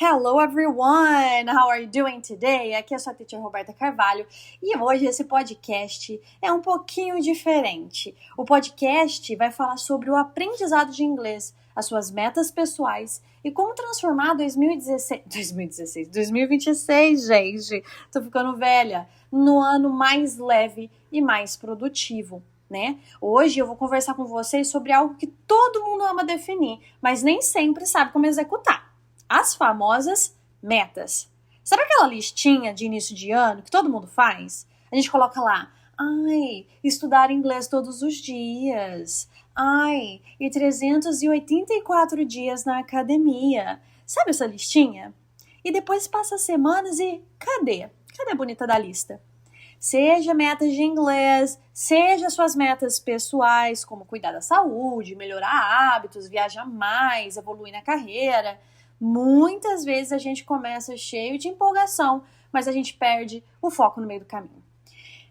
Hello everyone! How are you doing today? Aqui é a sua teacher Roberta Carvalho e hoje esse podcast é um pouquinho diferente. O podcast vai falar sobre o aprendizado de inglês, as suas metas pessoais e como transformar 2026, gente, tô ficando velha, no ano mais leve e mais produtivo. Né? Hoje eu vou conversar com vocês sobre algo que todo mundo ama definir, mas nem sempre sabe como executar. As famosas metas. Sabe aquela listinha de início de ano que todo mundo faz? A gente coloca lá, estudar inglês todos os dias. E 384 dias na academia. Sabe essa listinha? E depois passa semanas e cadê? Cadê a bonita da lista? Seja metas de inglês, seja suas metas pessoais, como cuidar da saúde, melhorar hábitos, viajar mais, evoluir na carreira. Muitas vezes a gente começa cheio de empolgação, mas a gente perde o foco no meio do caminho.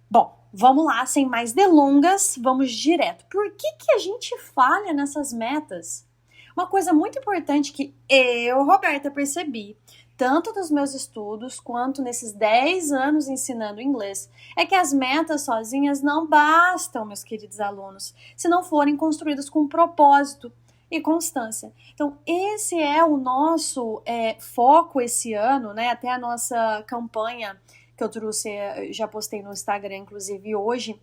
Bom, vamos lá, sem mais delongas, vamos direto. Por que a gente falha nessas metas? Uma coisa muito importante que eu, Roberta, percebi, tanto dos meus estudos quanto nesses 10 anos ensinando inglês, é que as metas sozinhas não bastam, meus queridos alunos, se não forem construídas com propósito e constância. Então, esse é o nosso foco esse ano, né? Até a nossa campanha que eu trouxe, já postei no Instagram, inclusive hoje,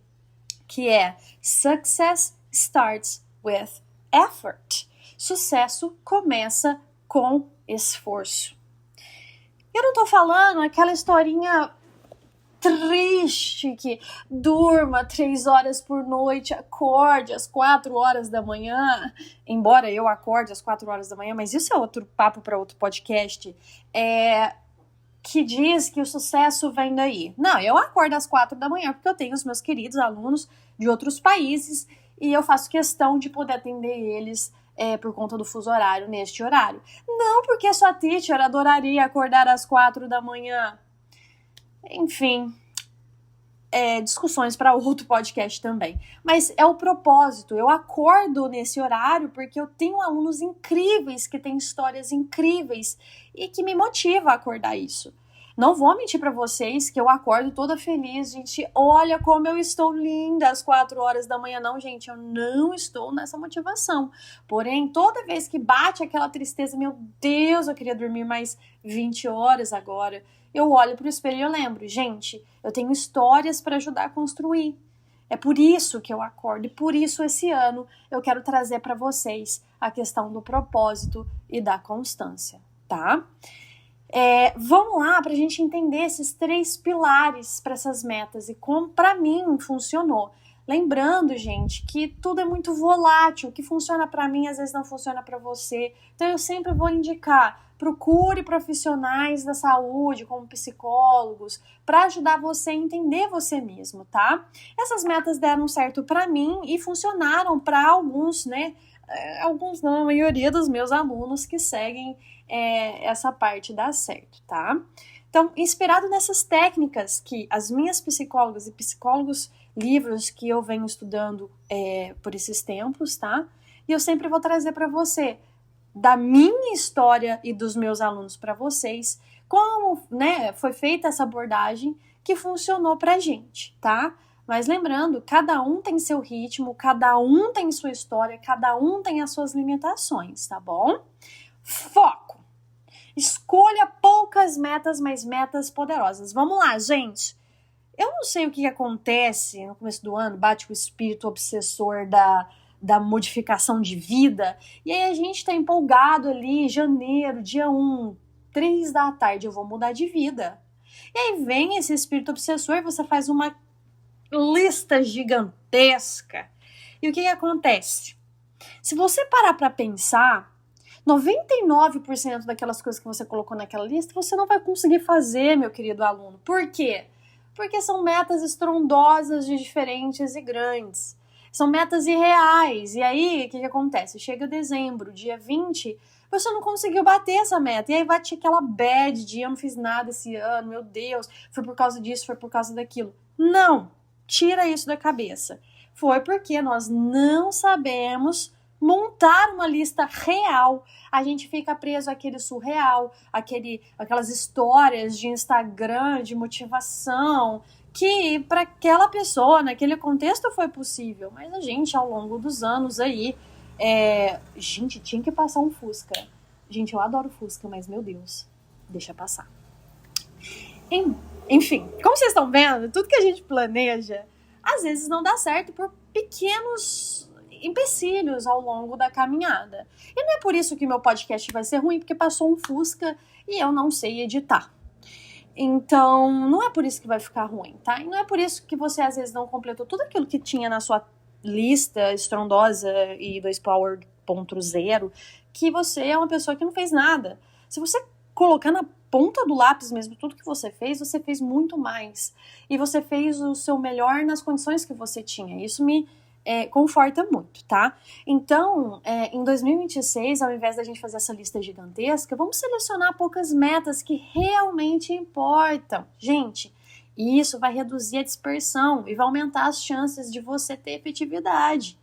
que é Success Starts with Effort. Sucesso começa com esforço. Eu não tô falando aquela historinha triste que durma 3 horas por noite, acorde às 4 horas da manhã, embora eu acorde às 4 horas da manhã, mas isso é outro papo para outro podcast, que diz que o sucesso vem daí. Não, eu acordo às 4 da manhã porque eu tenho os meus queridos alunos de outros países e eu faço questão de poder atender eles por conta do fuso horário neste horário. Não porque a sua teacher adoraria acordar às 4 da manhã. Enfim, discussões para outro podcast também. Mas é o propósito. Eu acordo nesse horário porque eu tenho alunos incríveis que têm histórias incríveis e que me motiva a acordar isso. Não vou mentir para vocês que eu acordo toda feliz, gente. Olha como eu estou linda às 4 horas da manhã. Não, gente, eu não estou nessa motivação. Porém, toda vez que bate aquela tristeza, meu Deus, eu queria dormir mais 20 horas agora. Eu olho pro espelho e eu lembro, gente, eu tenho histórias para ajudar a construir. É por isso que eu acordo e por isso esse ano eu quero trazer para vocês a questão do propósito e da constância, tá? Vamos lá para a gente entender esses 3 pilares para essas metas e como para mim funcionou. Lembrando, gente, que tudo é muito volátil, o que funciona para mim às vezes não funciona para você. Então eu sempre vou indicar, procure profissionais da saúde, como psicólogos, para ajudar você a entender você mesmo, tá? Essas metas deram certo para mim e funcionaram para alguns, né? Alguns não, a maioria dos meus alunos que seguem essa parte dá certo, tá? Então, inspirado nessas técnicas que as minhas psicólogas e psicólogos, livros que eu venho estudando por esses tempos, tá? E eu sempre vou trazer para você, da minha história e dos meus alunos para vocês, como, né, foi feita essa abordagem que funcionou pra gente, tá? Mas lembrando, cada um tem seu ritmo, cada um tem sua história, cada um tem as suas limitações, tá bom? Foco! Escolha poucas metas, mas metas poderosas. Vamos lá, gente! Eu não sei o que acontece no começo do ano, bate o espírito obsessor da modificação de vida, e aí a gente tá empolgado ali, janeiro, dia 1, 3 da tarde, eu vou mudar de vida. E aí vem esse espírito obsessor, você faz uma lista gigantesca. E o que acontece? Se você parar para pensar, 99% daquelas coisas que você colocou naquela lista, você não vai conseguir fazer, meu querido aluno. Por quê? Porque são metas estrondosas de diferentes e grandes. São metas irreais. E aí, o que acontece? Chega dezembro, dia 20, você não conseguiu bater essa meta. E aí bate aquela bad de eu não fiz nada esse ano, meu Deus, foi por causa disso, foi por causa daquilo. Não! Tira isso da cabeça. Foi porque nós não sabemos montar uma lista real. A gente fica preso àquele surreal, aquelas histórias de Instagram, de motivação, que para aquela pessoa, naquele contexto foi possível, mas a gente, ao longo dos anos aí, gente, tinha que passar um Fusca. Gente, eu adoro Fusca, mas meu Deus, deixa passar. Enfim, como vocês estão vendo, tudo que a gente planeja, às vezes não dá certo por pequenos empecilhos ao longo da caminhada. E não é por isso que meu podcast vai ser ruim, porque passou um Fusca e eu não sei editar. Então, não é por isso que vai ficar ruim, tá? E não é por isso que você, às vezes, não completou tudo aquilo que tinha na sua lista estrondosa e 2Power.0, que você é uma pessoa que não fez nada. Se você colocar na ponta do lápis mesmo tudo que você fez muito mais. E você fez o seu melhor nas condições que você tinha. Isso me conforta muito, tá? Então, em 2026, ao invés da gente fazer essa lista gigantesca, vamos selecionar poucas metas que realmente importam. Gente, isso vai reduzir a dispersão e vai aumentar as chances de você ter efetividade,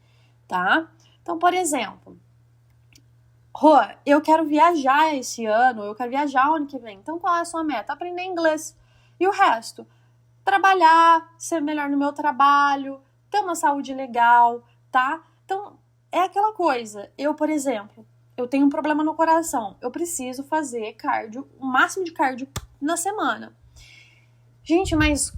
tá? Então, por exemplo, Rô, eu quero viajar esse ano, eu quero viajar o ano que vem. Então, qual é a sua meta? Aprender inglês. E o resto? Trabalhar, ser melhor no meu trabalho, ter uma saúde legal, tá? Então, é aquela coisa. Eu, por exemplo, eu tenho um problema no coração. Eu preciso fazer cardio, o máximo de cardio na semana. Gente, mas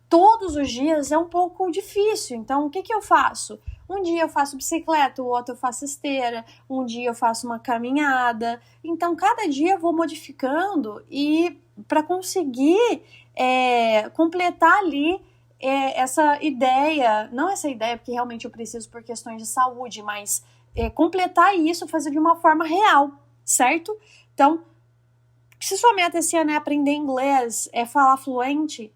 todos os dias é um pouco difícil. Então, o que eu faço? Um dia eu faço bicicleta, o outro eu faço esteira, um dia eu faço uma caminhada. Então, cada dia eu vou modificando e para conseguir completar ali essa ideia, não essa ideia porque realmente eu preciso por questões de saúde, mas completar isso, fazer de uma forma real, certo? Então, se sua meta esse ano é aprender inglês, é falar fluente,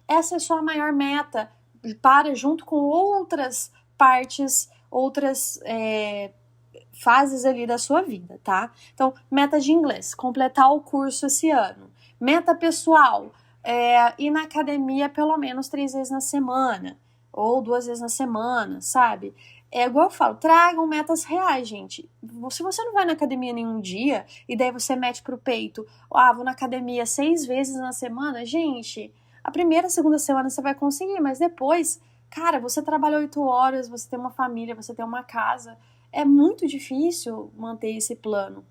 essa é a sua maior meta, junto com outras partes, outras fases ali da sua vida, tá? Então, meta de inglês, completar o curso esse ano. Meta pessoal, ir na academia pelo menos 3 vezes na semana, ou 2 vezes na semana, sabe? É igual eu falo, tragam metas reais, gente. Se você não vai na academia nenhum dia, e daí você mete pro peito, vou na academia 6 vezes na semana, gente, a primeira, segunda semana você vai conseguir, mas depois, cara, você trabalha 8 horas, você tem uma família, você tem uma casa, é muito difícil manter esse plano.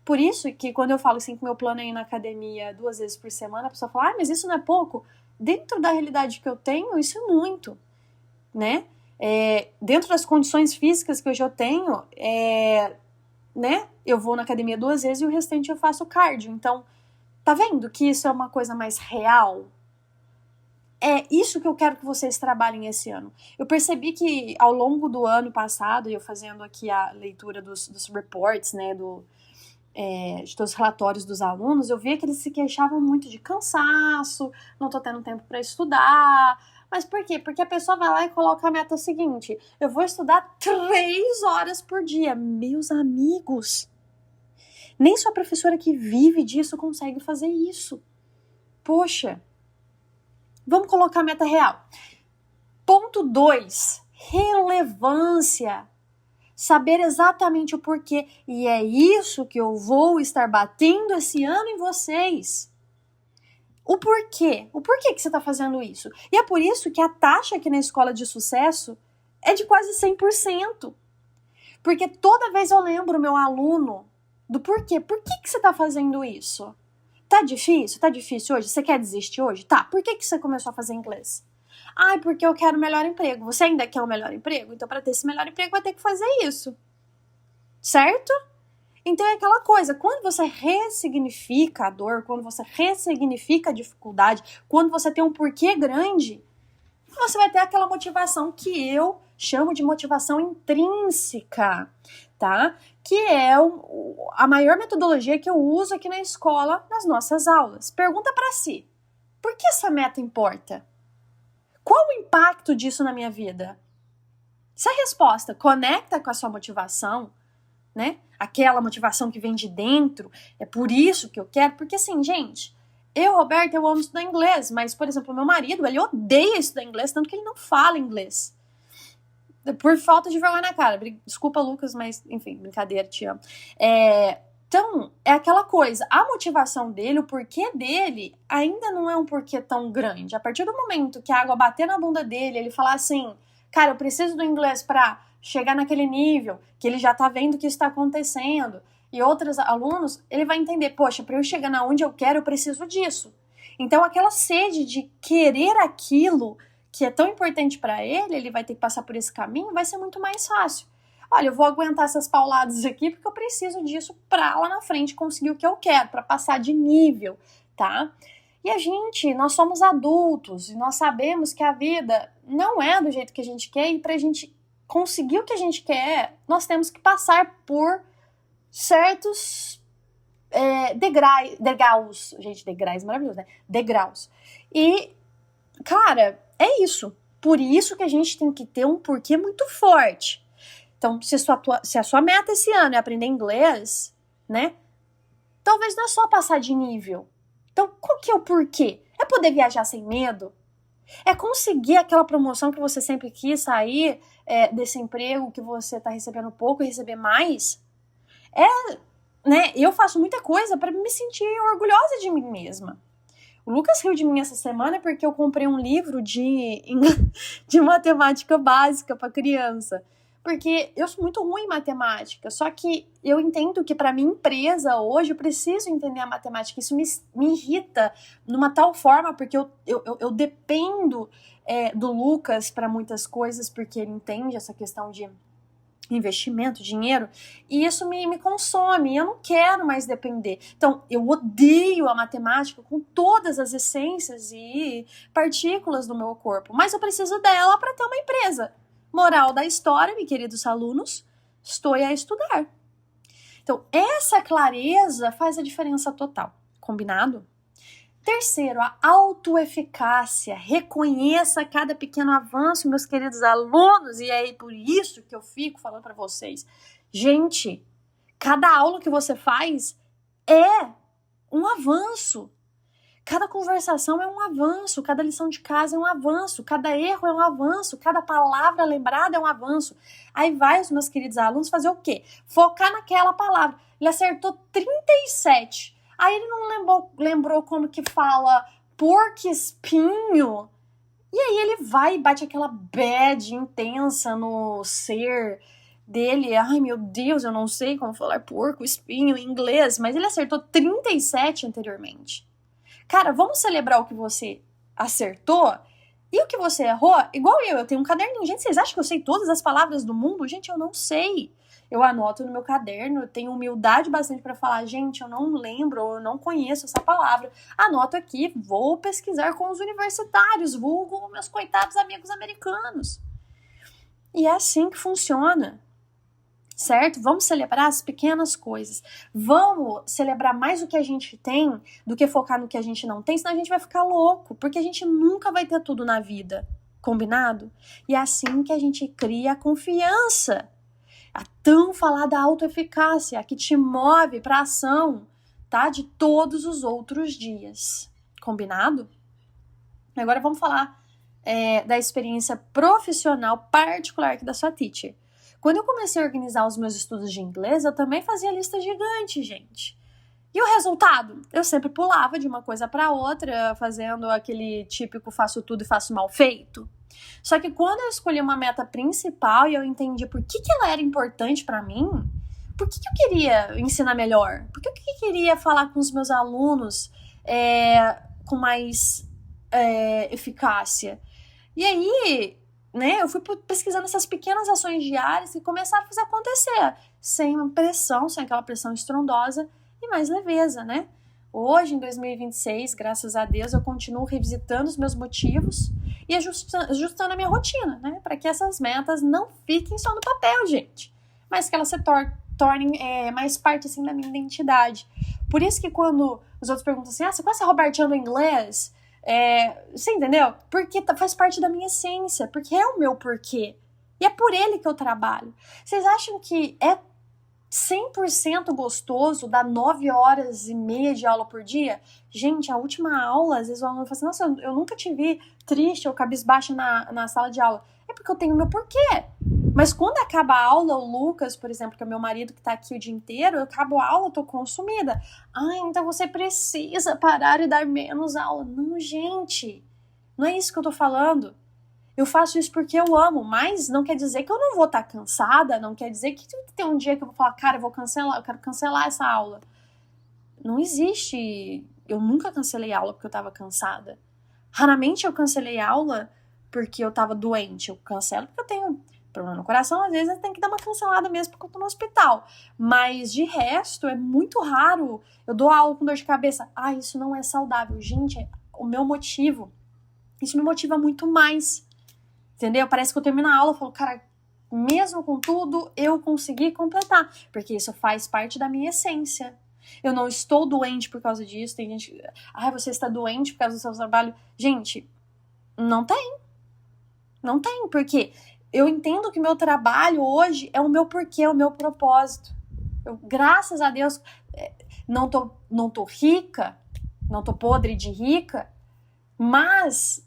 Por isso que quando eu falo assim que meu plano é ir na academia 2 vezes por semana, a pessoa fala, mas isso não é pouco? Dentro da realidade que eu tenho, isso é muito, né? Dentro das condições físicas que hoje eu tenho, né? Eu vou na academia 2 vezes e o restante eu faço cardio. Então, tá vendo que isso é uma coisa mais real? É isso que eu quero que vocês trabalhem esse ano. Eu percebi que ao longo do ano passado, eu fazendo aqui a leitura dos reports, né, de todos os relatórios dos alunos, eu via que eles se queixavam muito de cansaço, não tô tendo tempo para estudar. Mas por quê? Porque a pessoa vai lá e coloca a meta seguinte: eu vou estudar 3 horas por dia. Meus amigos, nem sua professora que vive disso consegue fazer isso. Poxa, vamos colocar a meta real. Ponto 2, relevância. Saber exatamente o porquê. E é isso que eu vou estar batendo esse ano em vocês. O porquê. O porquê que você está fazendo isso. E é por isso que a taxa aqui na Escola de Sucesso é de quase 100%. Porque toda vez eu lembro o meu aluno do porquê. Por que você está fazendo isso? Tá difícil? Tá difícil hoje? Você quer desistir hoje? Tá. Por que você começou a fazer inglês? Porque eu quero um melhor emprego. Você ainda quer um melhor emprego? Então, para ter esse melhor emprego, vai ter que fazer isso. Certo? Então, é aquela coisa. Quando você ressignifica a dor, quando você ressignifica a dificuldade, quando você tem um porquê grande, você vai ter aquela motivação que eu chamo de motivação intrínseca, tá? Que é a maior metodologia que eu uso aqui na escola, nas nossas aulas. Pergunta para si, por que essa meta importa? Qual o impacto disso na minha vida? Se a resposta conecta com a sua motivação, né? Aquela motivação que vem de dentro, é por isso que eu quero, porque assim, gente, Roberto, eu amo estudar inglês, mas, por exemplo, meu marido, ele odeia estudar inglês, tanto que ele não fala inglês. Por falta de vergonha na cara. Desculpa, Lucas, mas, enfim, brincadeira, te amo. Então, é aquela coisa, a motivação dele, o porquê dele, ainda não é um porquê tão grande. A partir do momento que a água bater na bunda dele, ele falar assim, cara, eu preciso do inglês pra chegar naquele nível, que ele já tá vendo que isso tá acontecendo, e outros alunos, ele vai entender, poxa, pra eu chegar na onde eu quero, eu preciso disso. Então, aquela sede de querer aquilo que é tão importante pra ele vai ter que passar por esse caminho, vai ser muito mais fácil. Olha, eu vou aguentar essas pauladas aqui porque eu preciso disso pra lá na frente conseguir o que eu quero, pra passar de nível, tá? E nós somos adultos e nós sabemos que a vida não é do jeito que a gente quer e pra gente conseguir o que a gente quer, nós temos que passar por certos degraus. Gente, degraus maravilhoso, né? Degraus. E, cara, é isso. Por isso que a gente tem que ter um porquê muito forte. Então, se a sua meta esse ano é aprender inglês, né? Talvez não é só passar de nível. Então, qual que é o porquê? É poder viajar sem medo? É conseguir aquela promoção que você sempre quis sair desse emprego que você tá recebendo pouco e receber mais? Né? Eu faço muita coisa para me sentir orgulhosa de mim mesma. O Lucas riu de mim essa semana porque eu comprei um livro de matemática básica para criança. Porque eu sou muito ruim em matemática, só que eu entendo que para minha empresa hoje eu preciso entender a matemática. Isso me irrita numa tal forma, porque eu dependo do Lucas para muitas coisas, porque ele entende essa questão de investimento, dinheiro, e isso me consome, eu não quero mais depender. Então, eu odeio a matemática com todas as essências e partículas do meu corpo, mas eu preciso dela para ter uma empresa. Moral da história, meus queridos alunos, estou a estudar. Então, essa clareza faz a diferença total. Combinado? Terceiro, a autoeficácia. Reconheça cada pequeno avanço, meus queridos alunos, e é por isso que eu fico falando para vocês. Gente, cada aula que você faz é um avanço. Cada conversação é um avanço, cada lição de casa é um avanço, cada erro é um avanço, cada palavra lembrada é um avanço. Aí vai os meus queridos alunos fazer o quê? Focar naquela palavra. Ele acertou 37. Aí ele não lembrou como que fala porco-espinho. E aí ele vai e bate aquela bad intensa no ser dele. Ai, meu Deus, eu não sei como falar porco-espinho em inglês. Mas ele acertou 37 anteriormente. Cara, vamos celebrar o que você acertou e o que você errou. Igual eu tenho um caderninho. Gente, vocês acham que eu sei todas as palavras do mundo? Gente, eu não sei. Eu anoto no meu caderno, eu tenho humildade bastante para falar, gente, eu não lembro, eu não conheço essa palavra. Anoto aqui, vou pesquisar com os universitários, vulgo meus coitados amigos americanos. E é assim que funciona. Certo? Vamos celebrar as pequenas coisas. Vamos celebrar mais o que a gente tem do que focar no que a gente não tem, senão a gente vai ficar louco, porque a gente nunca vai ter tudo na vida. Combinado? E é assim que a gente cria a confiança. A tão falada autoeficácia, a que te move para ação, tá? De todos os outros dias. Combinado? Agora vamos falar da experiência profissional particular aqui da sua teacher. Quando eu comecei a organizar os meus estudos de inglês, eu também fazia lista gigante, gente. E o resultado? Eu sempre pulava de uma coisa para outra, fazendo aquele típico faço tudo e faço mal feito. Só que quando eu escolhi uma meta principal e eu entendi por que ela era importante para mim, por que eu queria ensinar melhor, por que eu queria falar com os meus alunos com mais eficácia. E aí, né, eu fui pesquisando essas pequenas ações diárias e começaram a fazer acontecer, sem uma pressão, sem aquela pressão estrondosa e mais leveza, né? Hoje, em 2026, graças a Deus, eu continuo revisitando os meus motivos e ajustando a minha rotina, né? Para que essas metas não fiquem só no papel, gente, mas que elas se tornem mais parte, assim, da minha identidade. Por isso que quando os outros perguntam assim, você conhece a Robertinha do inglês? Você entendeu? Porque faz parte da minha essência, porque é o meu porquê. E é por ele que eu trabalho. Vocês acham que é 100% gostoso dar 9 horas e meia de aula por dia? Gente, a última aula, às vezes o aluno fala assim, nossa, eu nunca te vi triste ou cabisbaixa na sala de aula. É porque eu tenho meu porquê. Mas quando acaba a aula, o Lucas, por exemplo, que é meu marido que tá aqui o dia inteiro, eu acabo a aula, eu tô consumida. Então você precisa parar e dar menos aula. Não, gente, não é isso que eu tô falando. Eu faço isso porque eu amo, mas não quer dizer que eu não vou estar cansada, não quer dizer que tem um dia que eu vou falar, cara, eu quero cancelar essa aula. Não existe. Eu nunca cancelei aula porque eu tava cansada. Raramente eu cancelei aula porque eu tava doente. Eu cancelo porque eu tenho problema no coração, às vezes eu tenho que dar uma cancelada mesmo porque eu tô no hospital. Mas de resto, é muito raro. Eu dou aula com dor de cabeça. Isso não é saudável. Gente, o meu motivo, isso me motiva muito mais. Entendeu? Parece que eu termino a aula e falo, cara, mesmo com tudo, eu consegui completar. Porque isso faz parte da minha essência. Eu não estou doente por causa disso. Tem gente, você está doente por causa do seu trabalho. Gente, não tem. Não tem, porque eu entendo que meu trabalho hoje é o meu porquê, é o meu propósito. Graças a Deus, não tô rica, não tô podre de rica, mas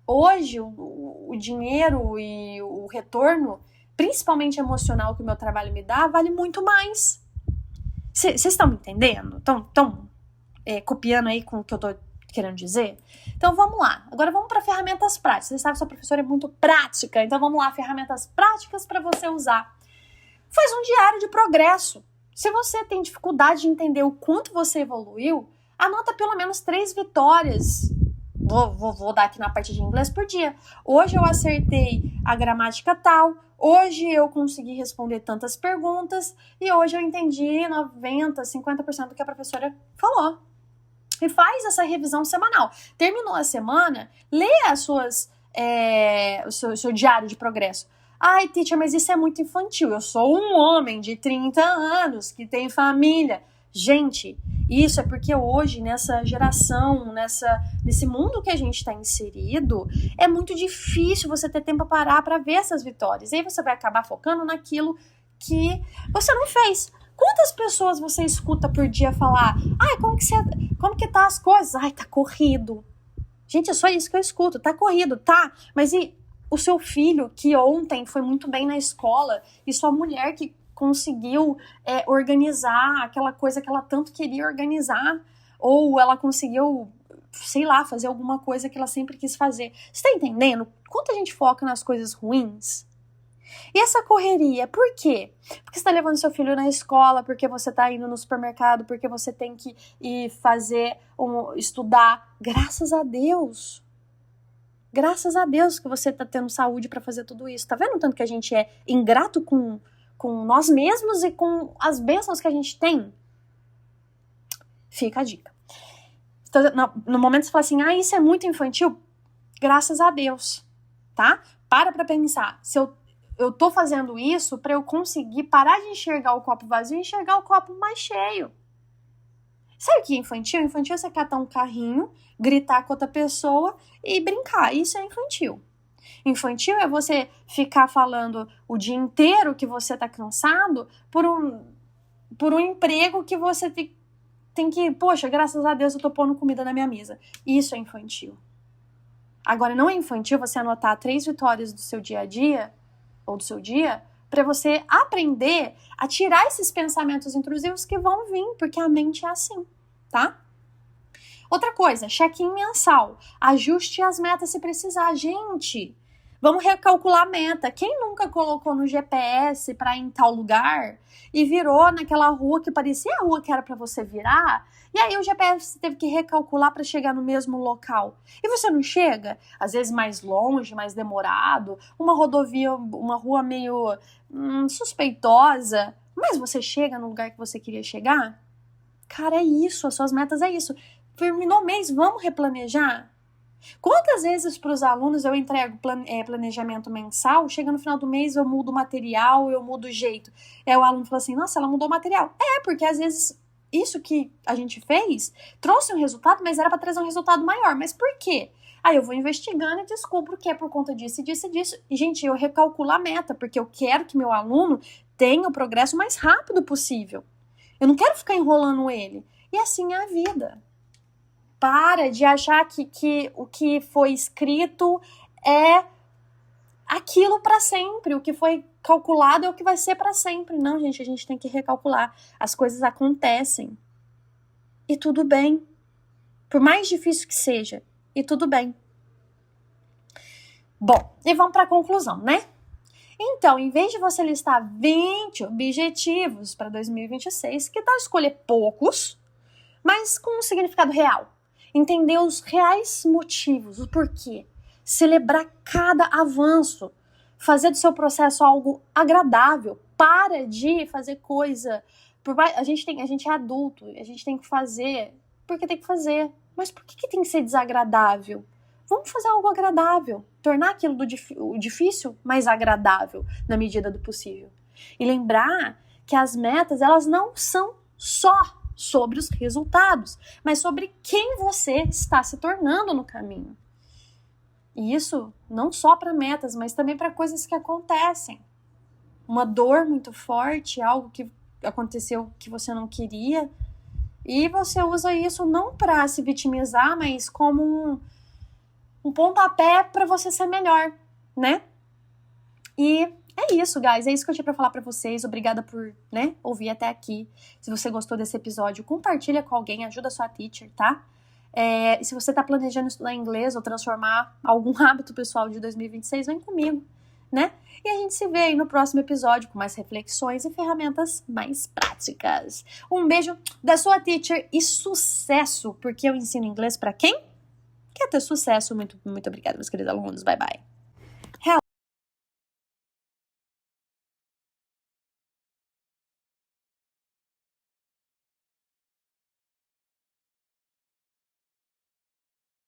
hoje o dinheiro e o retorno, principalmente emocional que o meu trabalho me dá, vale muito mais. Vocês estão me entendendo? Estão copiando aí com o que eu tô querendo dizer? Então vamos lá. Agora vamos para ferramentas práticas. Você sabe que sua professora é muito prática, então vamos lá, ferramentas práticas para você usar. Faz um diário de progresso. Se você tem dificuldade de entender o quanto você evoluiu, anota pelo menos 3 vitórias. Vou dar aqui na parte de inglês por dia. Hoje eu acertei a gramática tal, hoje eu consegui responder tantas perguntas e hoje eu entendi 90, 50% do que a professora falou. E faz essa revisão semanal. Terminou a semana, lê o seu diário de progresso. Teacher, mas isso é muito infantil. Eu sou um homem de 30 anos que tem família. Gente, isso é porque hoje, nessa geração, nesse mundo que a gente está inserido, é muito difícil você ter tempo para parar para ver essas vitórias. E aí você vai acabar focando naquilo que você não fez. Quantas pessoas você escuta por dia falar, como que tá as coisas? Tá corrido. Gente, é só isso que eu escuto, tá corrido, tá? Mas e o seu filho que ontem foi muito bem na escola e sua mulher que conseguiu organizar aquela coisa que ela tanto queria organizar, ou ela conseguiu, sei lá, fazer alguma coisa que ela sempre quis fazer. Você tá entendendo? Quanto a gente foca nas coisas ruins? E essa correria, por quê? Porque você tá levando seu filho na escola, porque você tá indo no supermercado, porque você tem que ir estudar. Graças a Deus. Graças a Deus que você tá tendo saúde para fazer tudo isso. Tá vendo o tanto que a gente é ingrato com nós mesmos e com as bênçãos que a gente tem? Fica a dica. Então, no momento que você fala assim, isso é muito infantil, graças a Deus, tá? Para pensar, se eu tô fazendo isso para eu conseguir parar de enxergar o copo vazio e enxergar o copo mais cheio. Sabe o que é infantil? Infantil é você catar um carrinho, gritar com outra pessoa e brincar. Isso é infantil. Infantil é você ficar falando o dia inteiro que você tá cansado por um emprego que você tem que... Poxa, graças a Deus eu tô pondo comida na minha mesa. Isso é infantil. Agora, não é infantil você anotar 3 vitórias do seu dia a dia ou do seu dia para você aprender a tirar esses pensamentos intrusivos que vão vir, porque a mente é assim, tá? Outra coisa, check-in mensal. Ajuste as metas se precisar. Gente, vamos recalcular a meta. Quem nunca colocou no GPS para ir em tal lugar e virou naquela rua que parecia a rua que era para você virar? E aí o GPS teve que recalcular para chegar no mesmo local. E você não chega? Às vezes mais longe, mais demorado, uma rodovia, uma rua meio suspeitosa, mas você chega no lugar que você queria chegar? Cara, é isso, as suas metas é isso. Terminou o mês, vamos replanejar? Quantas vezes para os alunos eu entrego planejamento mensal, chega no final do mês eu mudo o material, eu mudo o jeito. Aí o aluno fala assim, nossa, ela mudou o material. Porque às vezes isso que a gente fez trouxe um resultado, mas era para trazer um resultado maior. Mas por quê? Aí eu vou investigando e descubro que é por conta disso e disso e disso. E, gente, eu recalculo a meta, porque eu quero que meu aluno tenha o progresso o mais rápido possível. Eu não quero ficar enrolando ele. E assim é a vida. Para de achar que o que foi escrito é aquilo para sempre. O que foi calculado é o que vai ser para sempre. Não, gente, a gente tem que recalcular. As coisas acontecem. E tudo bem. Por mais difícil que seja. E tudo bem. Bom, e vamos para a conclusão, né? Então, em vez de você listar 20 objetivos para 2026, que tal escolher poucos, mas com um significado real? Entender os reais motivos, o porquê. Celebrar cada avanço. Fazer do seu processo algo agradável. Para de fazer coisa... A gente é adulto, a gente tem que fazer porque tem que fazer. Mas por que tem que ser desagradável? Vamos fazer algo agradável. Tornar aquilo o difícil mais agradável na medida do possível. E lembrar que as metas, elas não são só sobre os resultados, mas sobre quem você está se tornando no caminho. E isso não só para metas, mas também para coisas que acontecem. Uma dor muito forte, algo que aconteceu que você não queria, e você usa isso não para se vitimizar, mas como um pontapé para você ser melhor, né? E é isso, guys. É isso que eu tinha pra falar pra vocês. Obrigada por, ouvir até aqui. Se você gostou desse episódio, compartilha com alguém, ajuda a sua teacher, tá? E se você tá planejando estudar inglês ou transformar algum hábito pessoal de 2026, vem comigo, né? E a gente se vê aí no próximo episódio com mais reflexões e ferramentas mais práticas. Um beijo da sua teacher e sucesso, porque eu ensino inglês pra quem quer ter sucesso. Muito, muito obrigada, meus queridos alunos. Bye, bye.